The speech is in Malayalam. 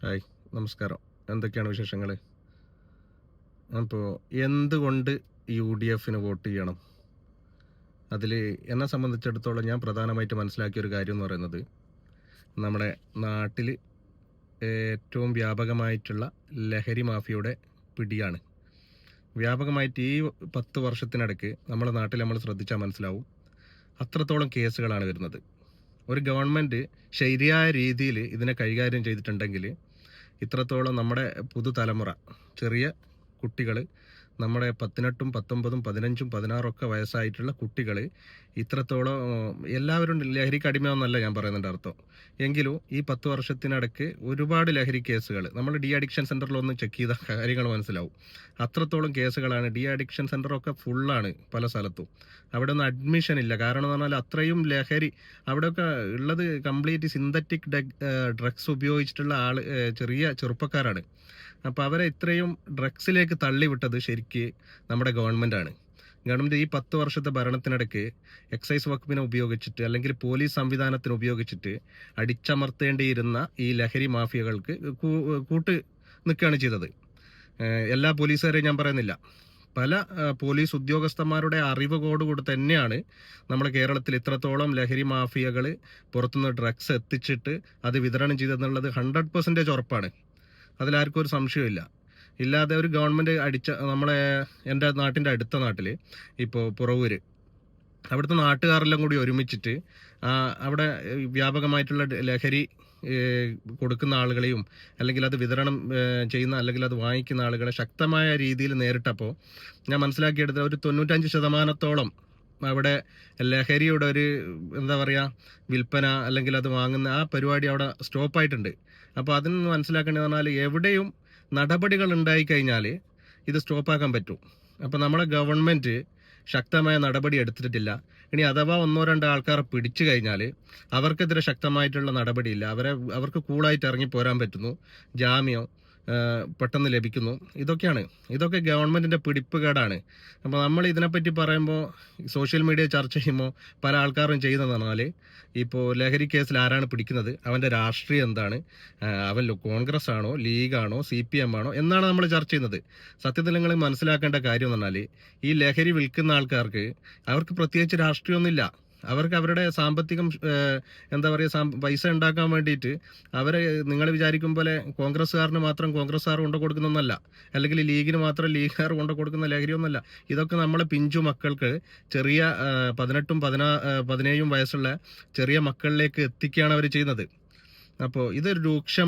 ഹായ്, നമസ്കാരം. എന്തൊക്കെയാണ് വിശേഷങ്ങൾ? അപ്പോൾ എന്തുകൊണ്ട് UDFന് വോട്ട് ചെയ്യണം? അതിൽ എന്നെ സംബന്ധിച്ചിടത്തോളം ഞാൻ പ്രധാനമായിട്ട് മനസ്സിലാക്കിയ ഒരു കാര്യം എന്ന് പറയുന്നത്, നമ്മുടെ നാട്ടിൽ ഏറ്റവും വ്യാപകമായിട്ടുള്ള ലഹരി മാഫിയയുടെ പിടിയാണ്. വ്യാപകമായിട്ട് ഈ 10 വർഷത്തിനിടയ്ക്ക് നമ്മുടെ നാട്ടിൽ നമ്മൾ ശ്രദ്ധിച്ചാൽ മനസ്സിലാവും, അത്രത്തോളം കേസുകളാണ് വരുന്നത്. ഒരു ഗവൺമെൻറ് ശരിയായ രീതിയിൽ ഇതിനെ കൈകാര്യം ചെയ്തിട്ടുണ്ടെങ്കിൽ ഇത്രത്തോളം നമ്മുടെ പുതുതലമുറ, ചെറിയ കുട്ടികൾ, നമ്മുടെ 18ഉം 19ഉം 15ഉം 16ഉം ഒക്കെ വയസ്സായിട്ടുള്ള കുട്ടികൾ ഇത്രത്തോളം എല്ലാവരും ലഹരിക്ക് അടിമയെന്നല്ല ഞാൻ പറയുന്നതിൻ്റെ അർത്ഥം. എങ്കിലും ഈ 10 വർഷത്തിനിടയ്ക്ക് ഒരുപാട് ലഹരി കേസുകൾ നമ്മൾ ഡി അഡിക്ഷൻ സെൻ്ററിലൊന്ന് ചെക്ക് ചെയ്ത കാര്യങ്ങൾ മനസ്സിലാവും. അത്രത്തോളം കേസുകളാണ്. ഡി അഡിക്ഷൻ സെൻ്ററൊക്കെ ഫുള്ളാണ് പല സ്ഥലത്തും. അവിടെ ഒന്നും അഡ്മിഷൻ ഇല്ല. കാരണം എന്ന് പറഞ്ഞാൽ അത്രയും ലഹരി അവിടെയൊക്കെ ഉള്ളത് കംപ്ലീറ്റ് സിന്തറ്റിക് ഡ്രഗ്സ് ഉപയോഗിച്ചിട്ടുള്ള ചെറിയ ചെറുപ്പക്കാരാണ്. അപ്പോൾ അവരെ ഇത്രയും ഡ്രഗ്സിലേക്ക് തള്ളിവിട്ടത് ശരിക്ക് നമ്മുടെ ഗവൺമെൻറ്റാണ്. ഗവൺമെൻറ് ഈ 10 വർഷത്തെ ഭരണത്തിനിടയ്ക്ക് എക്സൈസ് വകുപ്പിനെ ഉപയോഗിച്ചിട്ട് അല്ലെങ്കിൽ പോലീസ് സംവിധാനത്തിന് ഉപയോഗിച്ചിട്ട് അടിച്ചമർത്തേണ്ടിയിരുന്ന ഈ ലഹരി മാഫിയകൾക്ക് കൂട്ട് നിൽക്കുകയാണ് ചെയ്തത്. എല്ലാ പോലീസുകാരെയും ഞാൻ പറയുന്നില്ല, പല പോലീസ് ഉദ്യോഗസ്ഥന്മാരുടെ അറിവുകോടുകൂടി തന്നെയാണ് നമ്മുടെ കേരളത്തിൽ ഇത്രത്തോളം ലഹരി മാഫിയകൾ പുറത്തുനിന്ന് ഡ്രഗ്സ് എത്തിച്ചിട്ട് അത് വിതരണം ചെയ്തെന്നുള്ളത് 100% ഉറപ്പാണ്. അതിലാർക്കും ഒരു സംശയമില്ല. ഇല്ലാതെ ഒരു ഗവൺമെൻറ് എൻ്റെ നാട്ടിൻ്റെ അടുത്ത നാട്ടിൽ ഇപ്പോൾ പുറവൂര്, അവിടുത്തെ നാട്ടുകാരെല്ലാം കൂടി ഒരുമിച്ചിട്ട് അവിടെ വ്യാപകമായിട്ടുള്ള ലഹരി കൊടുക്കുന്ന ആളുകളെയും അല്ലെങ്കിൽ അത് വിതരണം ചെയ്യുന്ന അല്ലെങ്കിൽ അത് വാങ്ങിക്കുന്ന ആളുകളെ ശക്തമായ രീതിയിൽ നേരിട്ടപ്പോൾ ഞാൻ മനസ്സിലാക്കിയെടുത്ത ഒരു 95% അവിടെ ലഹരിയുടെ ഒരു എന്താ പറയുക വിൽപ്പന അല്ലെങ്കിൽ അത് വാങ്ങുന്ന ആ പരിപാടി അവിടെ സ്റ്റോപ്പായിട്ടുണ്ട്. അപ്പോൾ അതിൽ നിന്ന് മനസ്സിലാക്കേണ്ടത് പറഞ്ഞാൽ എവിടെയും നടപടികൾ ഉണ്ടായിക്കഴിഞ്ഞാൽ ഇത് സ്റ്റോപ്പാക്കാൻ പറ്റും. അപ്പോൾ നമ്മുടെ ഗവൺമെൻറ് ശക്തമായ നടപടി എടുത്തിട്ടില്ല. ഇനി അഥവാ 1-2 ആൾക്കാരെ പിടിച്ചു കഴിഞ്ഞാൽ അവർക്കെതിരെ ശക്തമായിട്ടുള്ള നടപടിയില്ല. അവർക്ക് കൂളായിട്ട് ഇറങ്ങി പോരാൻ പറ്റുന്നു, ജാമ്യം പെട്ടെന്ന് ലഭിക്കുന്നു. ഇതൊക്കെ ഗവൺമെൻറ്റിൻ്റെ പിടിപ്പുകേടാണ്. അപ്പോൾ നമ്മൾ ഇതിനെപ്പറ്റി പറയുമ്പോൾ സോഷ്യൽ മീഡിയ ചർച്ച ചെയ്യുമ്പോൾ പല ആൾക്കാരും ചെയ്യുന്നതെന്ന് പറഞ്ഞാൽ, ഇപ്പോൾ ലഹരി കേസിൽ ആരാണ് പിടിക്കുന്നത്, അവൻ്റെ രാഷ്ട്രീയം എന്താണ്, അവൻ കോൺഗ്രസ് ആണോ ലീഗാണോ CPM ആണോ എന്നാണ് നമ്മൾ ചർച്ച ചെയ്യുന്നത്. സത്യത്തിൽ നിങ്ങൾ മനസ്സിലാക്കേണ്ട കാര്യം എന്ന് പറഞ്ഞാൽ, ഈ ലഹരി വിൽക്കുന്ന ആൾക്കാർക്ക് അവർക്ക് പ്രത്യേകിച്ച് രാഷ്ട്രീയമൊന്നുമില്ല. അവർക്ക് അവരുടെ സാമ്പത്തികം എന്താ പറയുക പൈസ ഉണ്ടാക്കാൻ വേണ്ടിയിട്ട് അവരെ നിങ്ങൾ വിചാരിക്കും പോലെ കോൺഗ്രസ്സുകാരന് മാത്രം കോൺഗ്രസ്സുകാർ കൊണ്ടു കൊടുക്കുന്നൊന്നല്ല, അല്ലെങ്കിൽ ലീഗിന് മാത്രം ലീഗുകാർ കൊണ്ടു കൊടുക്കുന്ന ലഹരിയൊന്നുമല്ല. ഇതൊക്കെ നമ്മളെ പിഞ്ചു മക്കൾക്ക്, ചെറിയ 18ഉം 17ഉം വയസ്സുള്ള ചെറിയ മക്കളിലേക്ക് എത്തിക്കുകയാണ് അവർ ചെയ്യുന്നത്. അപ്പോൾ ഇതൊരു രൂക്ഷം